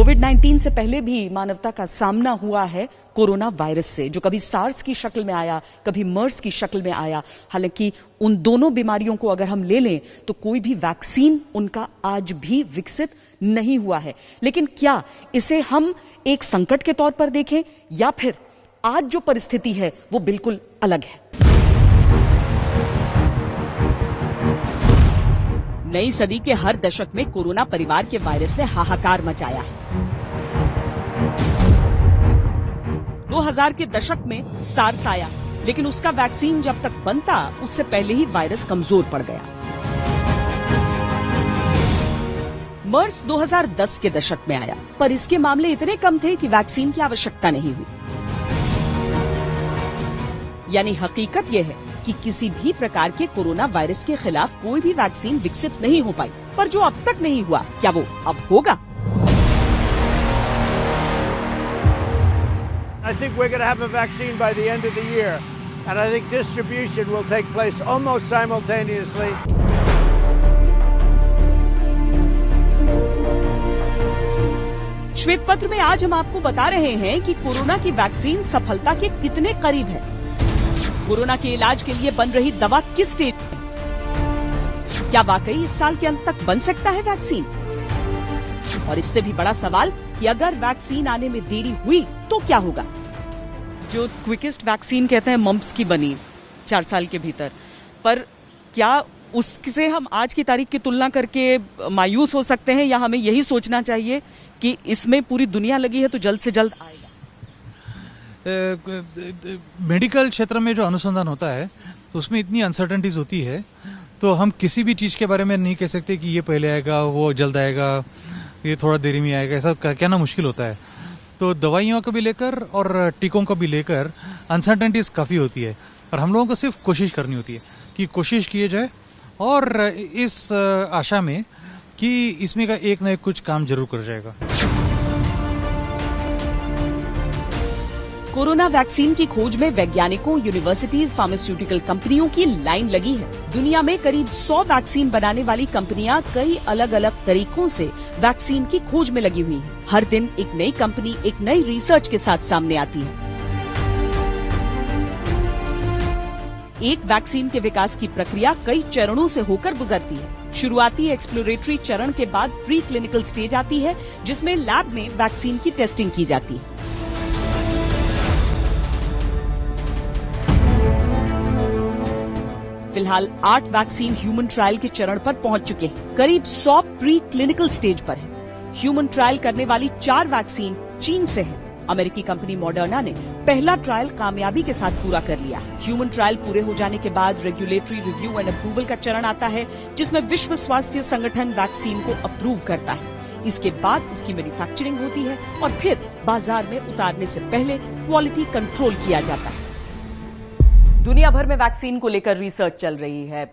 कोविड-19 से पहले भी मानवता का सामना हुआ है कोरोना वायरस से, जो कभी सार्स की शक्ल में आया, कभी मर्स की शक्ल में आया। हालांकि उन दोनों बीमारियों को अगर हम ले लें तो कोई भी वैक्सीन उनका आज भी विकसित नहीं हुआ है। लेकिन क्या इसे हम एक संकट के तौर पर देखें या फिर आज जो परिस्थिति है वो बिल्कुल अलग है? नई सदी के हर दशक में कोरोना परिवार के वायरस ने हाहाकार मचाया है। 2000 के दशक में सार्स आया, लेकिन उसका वैक्सीन जब तक बनता उससे पहले ही वायरस कमजोर पड़ गया। मर्स 2010 के दशक में आया, पर इसके मामले इतने कम थे कि वैक्सीन की आवश्यकता नहीं हुई। यानी हकीकत यह है कि किसी भी प्रकार के कोरोना वायरस के खिलाफ कोई भी वैक्सीन विकसित नहीं हो पाई, पर जो अब तक नहीं हुआ, क्या वो अब होगा? I think we're going to have a vaccine by the end of the year, and I think distribution will take place almost simultaneously. श्वेत पत्र में आज हम आपको बता रहे हैं कि कोरोना की वैक्सीन सफलता के कितने करीब है। कोरोना के इलाज के लिए बन रही दवा किस स्टेज में? क्या वाकई इस साल के अंत तक बन सकता है वैक्सीन? और इससे भी बड़ा सवाल कि अगर वैक्सीन आने में देरी हुई तो क्या होगा? जो क्विकेस्ट वैक्सीन कहते हैं मम्प्स की बनी 4 साल के भीतर, पर क्या उससे हम आज की तारीख की तुलना करके मायूस हो सकते हैं, या हमें यही सोचना चाहिए कि इसमें पूरी दुनिया लगी है तो जल्द से जल्द आएगा? मेडिकल क्षेत्र में जो अनुसंधान होता है उसमें इतनी अनसर्टेनिटीज होती है, तो हम किसी भी चीज़ के बारे में नहीं कह सकते कि ये पहले आएगा, वो जल्द आएगा, ये थोड़ा देरी में आएगा। ऐसा कहना मुश्किल होता है। तो दवाइयों को भी लेकर और टीकों को भी लेकर अनसर्टेनिटीज काफ़ी होती है, और हम लोगों को सिर्फ कोशिश करनी होती है कि कोशिश किए जाए, और इस आशा में कि इसमें का एक न एक कुछ काम जरूर कर जाएगा। कोरोना वैक्सीन की खोज में वैज्ञानिकों, यूनिवर्सिटीज, फार्मास्यूटिकल कंपनियों की लाइन लगी है। दुनिया में करीब 100 वैक्सीन बनाने वाली कंपनियां कई अलग अलग तरीकों से वैक्सीन की खोज में लगी हुई हैं। हर दिन एक नई कंपनी एक नई रिसर्च के साथ सामने आती है। एक वैक्सीन के विकास की प्रक्रिया कई चरणों से होकर गुजरती है। शुरुआती एक्सप्लोरेटरी चरण के बाद प्री क्लिनिकल स्टेज आती है, जिसमें लैब में वैक्सीन की टेस्टिंग की जाती है। फिलहाल 8 वैक्सीन ह्यूमन ट्रायल के चरण पर पहुंच चुके हैं। करीब 100 प्री क्लिनिकल स्टेज पर है। ह्यूमन ट्रायल करने वाली 4 वैक्सीन चीन से हैं। अमेरिकी कंपनी मॉडर्ना ने पहला ट्रायल कामयाबी के साथ पूरा कर लिया है। ह्यूमन ट्रायल पूरे हो जाने के बाद रेगुलेटरी रिव्यू एंड अप्रूवल का चरण आता है, जिसमें विश्व स्वास्थ्य संगठन वैक्सीन को अप्रूव करता है। इसके बाद उसकी मैन्युफैक्चरिंग होती है और फिर बाजार में उतारने से पहले क्वालिटी कंट्रोल किया जाता है। दुनिया भर में वैक्सीन को लेकर रिसर्च चल रही है।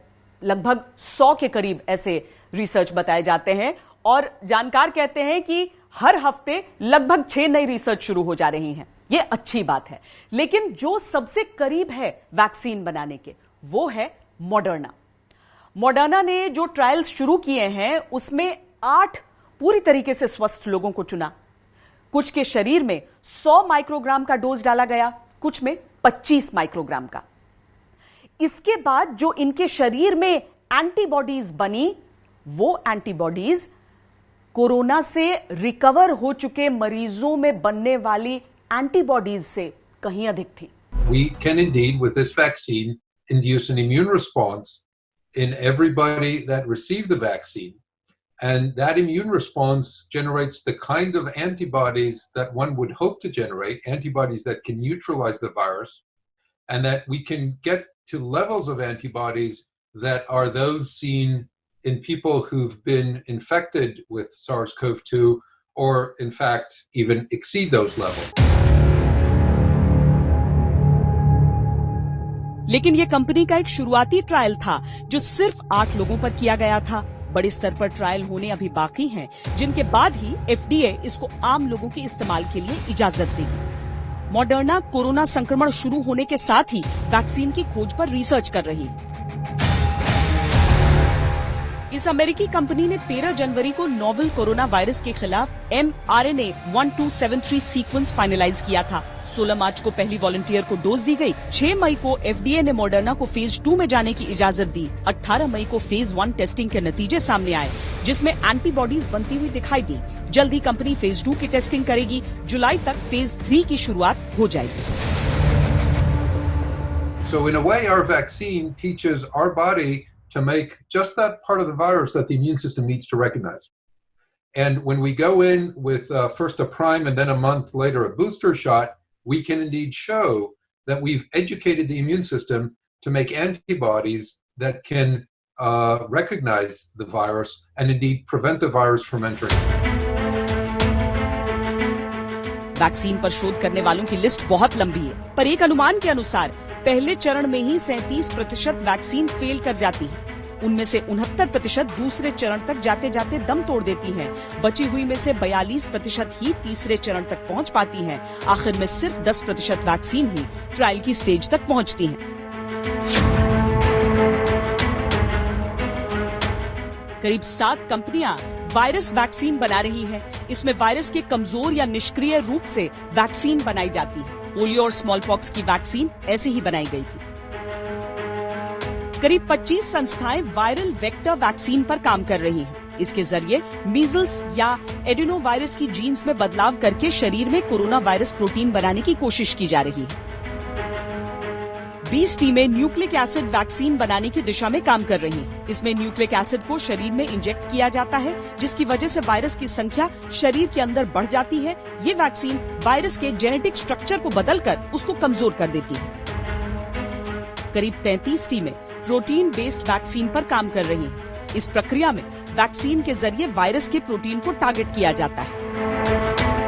लगभग 100 के करीब ऐसे रिसर्च बताए जाते हैं, और जानकार कहते हैं कि हर हफ्ते लगभग 6 नई रिसर्च शुरू हो जा रही हैं। ये अच्छी बात है, लेकिन जो सबसे करीब है वैक्सीन बनाने के, वो है मॉडर्ना। मॉडर्ना ने जो ट्रायल्स शुरू किए हैं उसमें 8 पूरी तरीके से स्वस्थ लोगों को चुना। कुछ के शरीर में 100 माइक्रोग्राम का डोज डाला गया, कुछ में 25 माइक्रोग्राम का। इसके बाद जो इनके शरीर में एंटीबॉडीज बनी, वो एंटीबॉडीज कोरोना से रिकवर हो चुके मरीजों में बनने वाली एंटीबॉडीज से कहीं अधिक थी। We can indeed, with this vaccine, induce an immune response in everybody that received the vaccine. And that immune response generates the kind of antibodies that one would hope to generate, antibodies that can neutralize the virus, and that we can get to levels of antibodies that are those seen in people who've been infected with SARS-CoV-2, or in fact even exceed those levels. लेकिन यह company का एक शुरुआती trial था जो सिर्फ 8 लोगों पर किया गया था। बड़े स्तर पर ट्रायल होने अभी बाकी हैं, जिनके बाद ही FDA इसको आम लोगों के इस्तेमाल के लिए इजाजत देगी। मॉडर्ना कोरोना संक्रमण शुरू होने के साथ ही वैक्सीन की खोज पर रिसर्च कर रही है। इस अमेरिकी कंपनी ने 13 जनवरी को नोवेल कोरोना वायरस के खिलाफ mRNA 1273 सीक्वेंस फाइनलाइज किया था। 16 मार्च को पहली वॉलंटियर को डोज दी गई। 6 मई को FDA ने मॉडर्ना को फेज 2 में जाने की इजाजत दी। 18 मई को फेज 1 टेस्टिंग के नतीजे सामने आए, जिसमें एंटीबॉडीज बनती हुई दिखाई दी। जल्दी कंपनी फेज 2 की टेस्टिंग करेगी। जुलाई तक फेज 3 की शुरुआत हो जाएगी। So in a way, our vaccine teaches our body to make just that part of the virus that the immune system needs to recognize. And when we go in with first a prime and then a month later a booster shot, we can indeed show that we've educated the immune system to make antibodies that can recognize the virus and indeed prevent the virus from entering. Vaccine पर शोध करने वालों की list बहुत लंबी है, पर एक अनुमान के अनुसार पहले चरण में ही 37% वैक्सीन फेल कर जाती है। उनमें से 69% दूसरे चरण तक जाते जाते दम तोड़ देती है। बची हुई में से 42% ही तीसरे चरण तक पहुंच पाती है। आखिर में सिर्फ 10% वैक्सीन ही ट्रायल की स्टेज तक पहुंचती है। करीब 7 कंपनियां वायरस वैक्सीन बना रही हैं। इसमें वायरस के कमजोर या निष्क्रिय रूप से वैक्सीन बनाई जाती है। पोलियो और स्मॉल पॉक्स की वैक्सीन ऐसे ही बनाई गई थी। करीब 25 संस्थाएं वायरल वेक्टर वैक्सीन पर काम कर रही हैं। इसके जरिए मीजल्स या एडिनो वायरस की जीन्स में बदलाव करके शरीर में कोरोना वायरस प्रोटीन बनाने की कोशिश की जा रही है। 20 टीमें न्यूक्लिक एसिड वैक्सीन बनाने की दिशा में काम कर रही हैं। इसमें न्यूक्लिक एसिड को शरीर में इंजेक्ट किया जाता है, जिसकी वजह से वायरस की संख्या शरीर के अंदर बढ़ जाती है। ये वैक्सीन वायरस के जेनेटिक स्ट्रक्चर को बदलकर उसको कमजोर कर देती है। करीब 33 टीमें प्रोटीन बेस्ड वैक्सीन पर काम कर रही हैं। इस प्रक्रिया में वैक्सीन के जरिए वायरस के प्रोटीन को टारगेट किया जाता है।